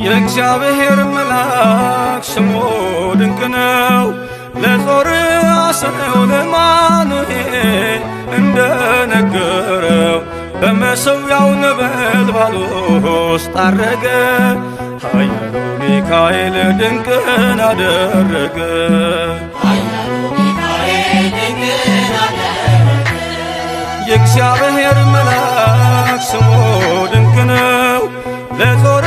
የእግዚአብሔር መልአክ ስሙ ድንቅ ነው። ለጦር አስነው ለማኑኤል እንደነገረው በመሠዊያው ነበልባል ውስጥ አረገ። ኃያሉ ሚካኤል ድንቅን አደረገ። የእግዚአብሔር መልአክ ስሙ ድንቅ ነው። ለጦር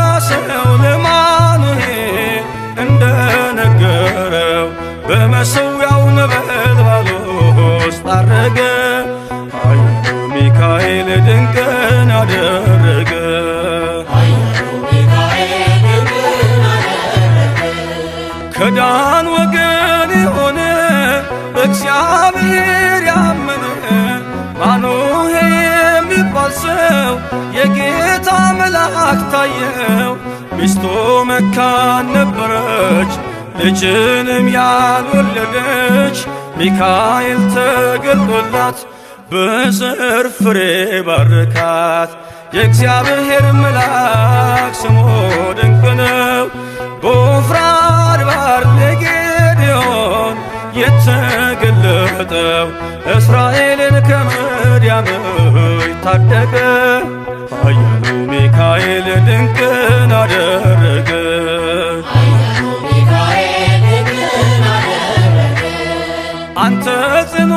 አስነው ለማኑኤል እንደነገረው በመሠዊያው ነበልባል ውስጥ አረገ። ኃያሉ ሚካኤል ድንቅን አደረገ። ከዳን ወገን የሆነ በእግዚአብሔር ያመነ ማኑሄ የሚባል ሰው የጌታ መልአክ ታየው። ሚስቱ መካን ነበረች፣ ልጅንም ያልወለደች። ሚካኤል ተገልጦላት በዘር ፍሬ ባረካት። የእግዚአብሔር መልአክ ስሙ ድንቅ ነው። በዖፍራ አድባር ለጌዴዎን የተገለጠው እስራኤልን ከምድያም ታደገ። ኃያሉ ሚካኤል ድንቅን አደረገ። አንተ ጽኑ